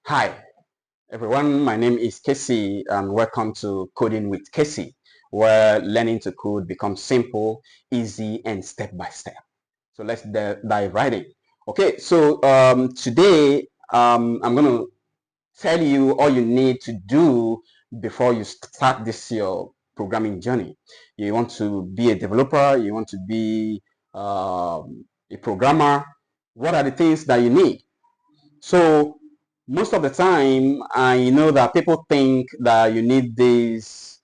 Hi everyone, my name is Casey and welcome to Coding with Casey, where learning to code becomes simple, easy and step by step. So let's dive right in. Okay, so today I'm going to tell you all you need to do before you start your programming journey. You want to be a developer, you want to be a programmer. What are the things that you need? So most of the time, I know that people think that you need this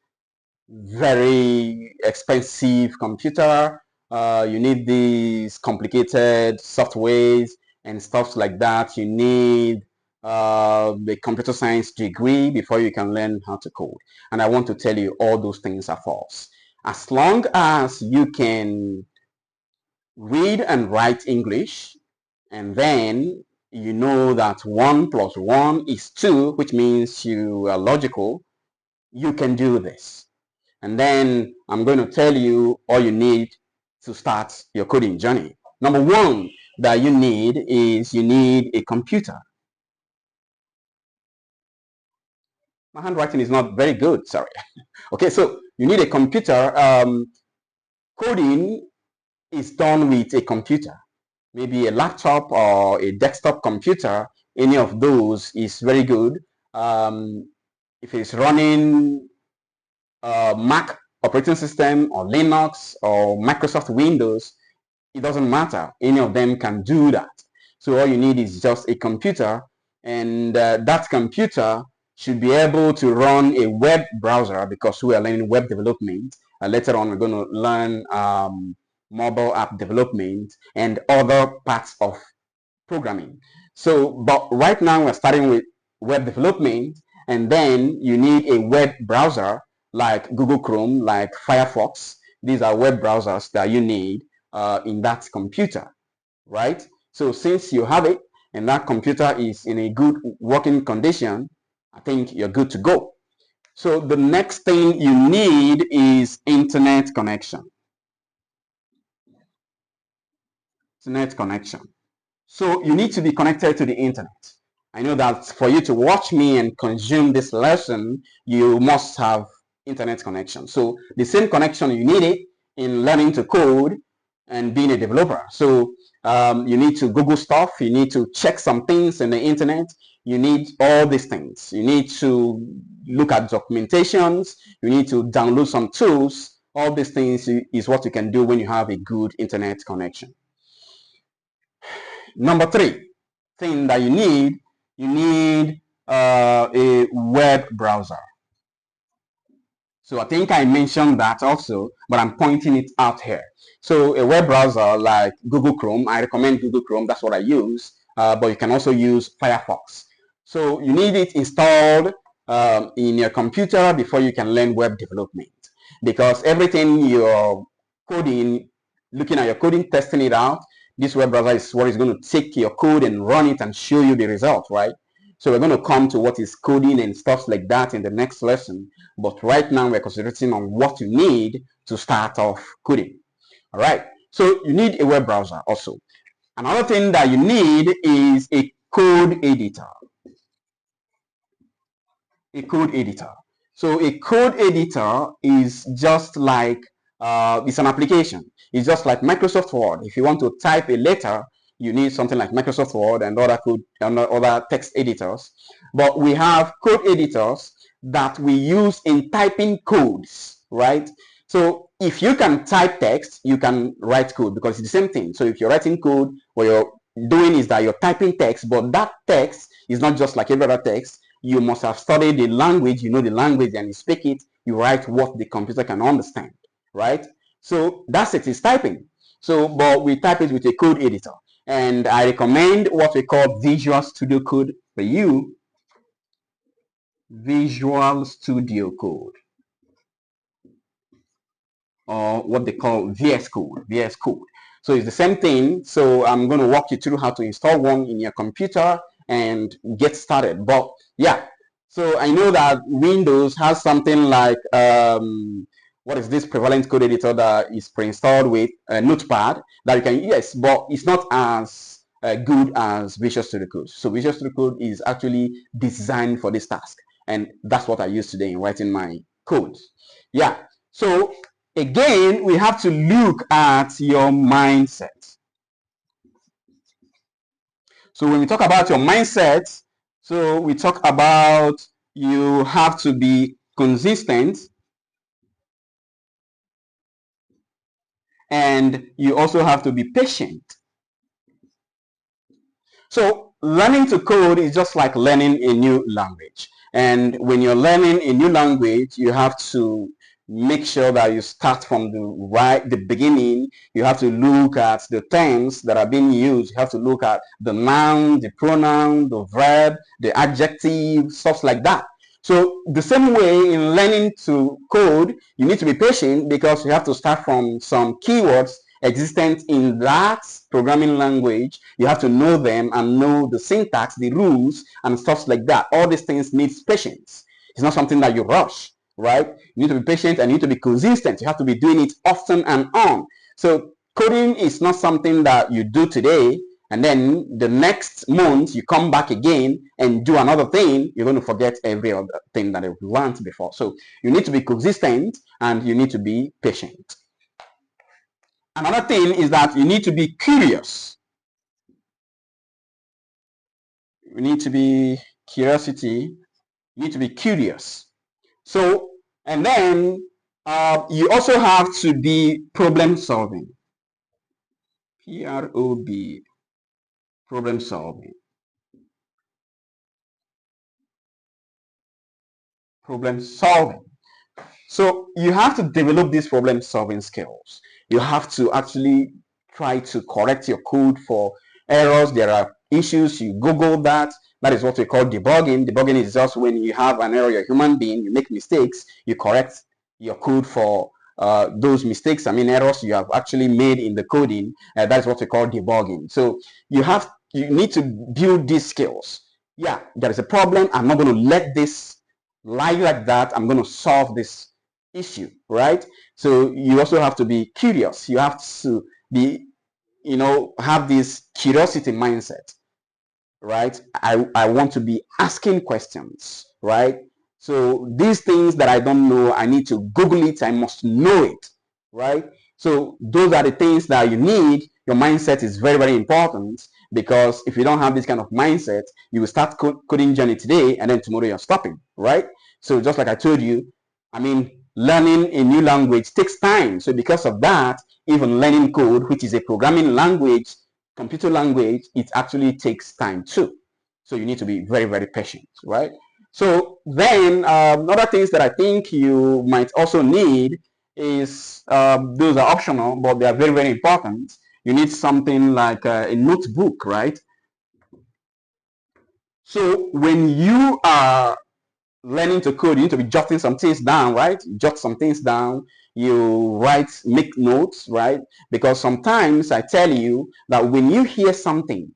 very expensive computer, you need these complicated softwares and stuff like that. You need a computer science degree before you can learn how to code. And I want to tell you all those things are false. As long as you can read and write English, and then you know that 1 plus 1 is 2, which means you are logical, you can do this. And then I'm going to tell you all you need to start your coding journey. Number one that you need is you need a computer. My handwriting is not very good, sorry. Okay, so you need a computer. Coding is done with a computer. Maybe a laptop or a desktop computer, any of those is very good. If it's running Mac operating system or Linux or Microsoft Windows, it doesn't matter. Any of them can do that. So all you need is just a computer, and that computer should be able to run a web browser because we are learning web development. Later on, we're going to learn mobile app development and other parts of programming. So, but right now we're starting with web development, and then you need a web browser like Google Chrome, like Firefox. These are web browsers that you need in that computer, right? So since you have it and that computer is in a good working condition, I think you're good to go. So the next thing you need is internet connection. Internet connection. So you need to be connected to the internet. I know that for you to watch me and consume this lesson, you must have internet connection. So the same connection you need it in learning to code and being a developer. So you need to Google stuff. You need to check some things in the internet. You need all these things. You need to look at documentations. You need to download some tools. All these things is what you can do when you have a good internet connection. Number three thing that you need a web browser. So I think I mentioned that also, but I'm pointing it out here. So a web browser like Google Chrome, I recommend Google Chrome, that's what I use, but you can also use Firefox. So you need it installed in your computer before you can learn web development, because everything you're coding, looking at your coding, testing it out, this web browser is what is going to take your code and run it and show you the result, right? So we're going to come to what is coding and stuff like that in the next lesson. But right now we're concentrating on what you need to start off coding. All right. So you need a web browser also. Another thing that you need is a code editor. A code editor. So a code editor is just like it's an application. It's just like Microsoft Word. If you want to type a letter, you need something like Microsoft Word and other code and other text editors. But we have code editors that we use in typing codes, right? So if you can type text, you can write code because it's the same thing. So if you're writing code, what you're doing is that you're typing text, but that text is not just like every other text. You must have studied the language, you know the language, and you speak it, you write what the computer can understand, right? So that's it, it's typing. So, but we type it with a code editor. And I recommend what we call Visual Studio Code for you. Visual Studio Code, or what they call VS Code, VS Code. So it's the same thing. So I'm going to walk you through how to install one in your computer and get started. But yeah, so I know that Windows has something like what is this prevalent code editor that is pre-installed with Notepad that you can, yes, but it's not as good as Visual Studio Code. So Visual Studio Code is actually designed for this task, and that's what I use today in writing my code. Yeah, so again, we have to look at your mindset. So when we talk about your mindset, so we talk about you have to be consistent, and you also have to be patient. So learning to code is just like learning a new language. And when you're learning a new language, you have to make sure that you start from the beginning. You have to look at the terms that are being used. You have to look at the noun, the pronoun, the verb, the adjective, stuff like that. So the same way in learning to code, you need to be patient because you have to start from some keywords existent in that programming language. You have to know them and know the syntax, the rules, and stuff like that. All these things needs patience. It's not something that you rush, right? You need to be patient and you need to be consistent. You have to be doing it often and on. So coding is not something that you do today and then the next month you come back again and do another thing. You're going to forget every other thing that you've learned before. So you need to be consistent and you need to be patient. Another thing is that you need to be curious. You need to be curiosity. You need to be curious. So, and then you also have to be problem solving. P-R-O-B, problem solving. Problem solving. So you have to develop these problem solving skills. You have to actually try to correct your code for errors. There are issues, you Google that. That is what we call debugging. Debugging is just when you have an error, you're a human being, you make mistakes, you correct your code for those mistakes, errors you have actually made in the coding. That is what we call debugging. So you need to build these skills. Yeah, there is a problem. I'm not going to let this lie like that. I'm going to solve this issue, right? So you also have to be curious. You have to be, have this curiosity mindset, right? I want to be asking questions, right? So these things that I don't know, I need to Google it. I must know it, right? So those are the things that you need. Your mindset is very, very important because if you don't have this kind of mindset, you will start coding journey today and then tomorrow you're stopping, right? So just like I told you, learning a new language takes time. So because of that, even learning code, which is a programming language, computer language, it actually takes time too. So you need to be very, very patient, right? So then other things that I think you might also need is, those are optional, but they are very, very important. You need something like a notebook, right? So when you are learning to code, you need to be jotting some things down, right? Jot some things down. You make notes, right? Because sometimes I tell you that when you hear something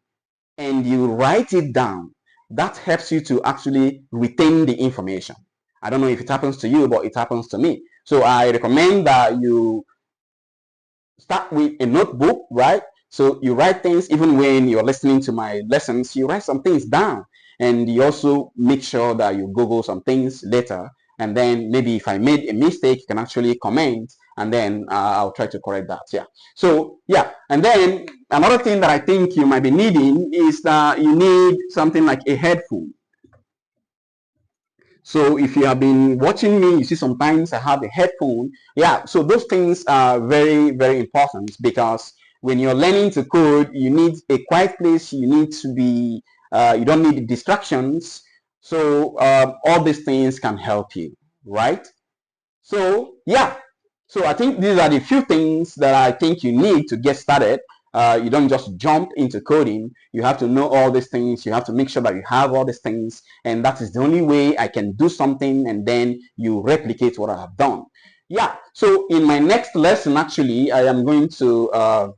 and you write it down, that helps you to actually retain the information. I don't know if it happens to you, but it happens to me. So I recommend that you start with a notebook, right? So you write things. Even when you're listening to my lessons, you write some things down, and you also make sure that you Google some things later. And then maybe if I made a mistake, you can actually comment, and then I'll try to correct that. Yeah. So yeah, and then another thing that I think you might be needing is that you need something like a headphone. So if you have been watching me, you see sometimes I have a headphone. Yeah, so those things are very, very important because when you're learning to code, you need a quiet place. You need to be, you don't need distractions. So all these things can help you, right? So yeah, so I think these are the few things that I think you need to get started. You don't just jump into coding. You have to know all these things. You have to make sure that you have all these things, and that is the only way I can do something, and then you replicate what I have done. Yeah, so in my next lesson, actually, I am going to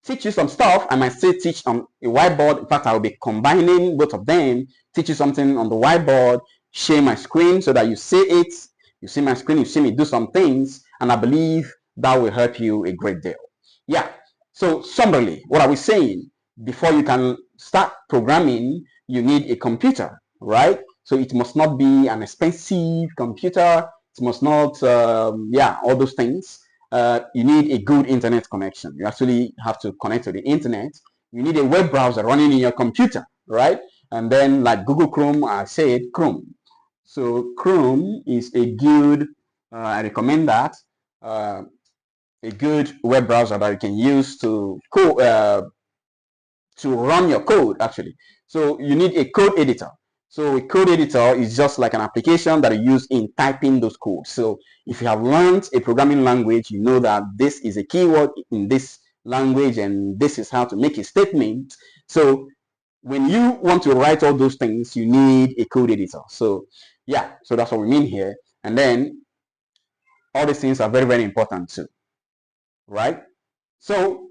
teach you some stuff. I might still teach on a whiteboard. In fact, I will be combining both of them, teach you something on the whiteboard, share my screen so that you see it. You see my screen, you see me do some things, and I believe that will help you a great deal. Yeah. So summarily, what are we saying? before you can start programming, you need a computer, right? So it must not be an expensive computer. It must not, yeah, all those things. You need a good internet connection. You actually have to connect to the internet. You need a web browser running in your computer, right? And then like Google Chrome, I said Chrome. So Chrome is a good, I recommend that, a good web browser that you can use to run your code actually. So you need a code editor. So a code editor is just like an application that you use in typing those codes. So if you have learned a programming language, you know that this is a keyword in this language and this is how to make a statement. So when you want to write all those things, you need a code editor. So yeah, so that's what we mean here. And then all these things are very, very important too, right? So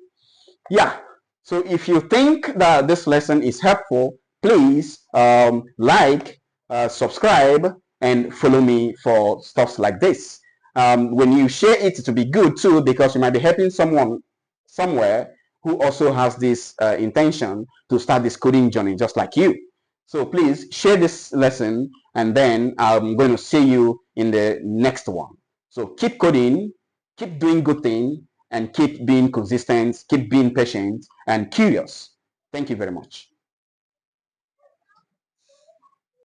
yeah, so if you think that this lesson is helpful, please like, subscribe, and follow me for stuff like this. When you share it, to be good too, because you might be helping someone somewhere who also has this intention to start this coding journey just like you. So please share this lesson, and then I'm going to see you in the next one. So keep coding, keep doing good things, and keep being consistent, keep being patient and curious. Thank you very much.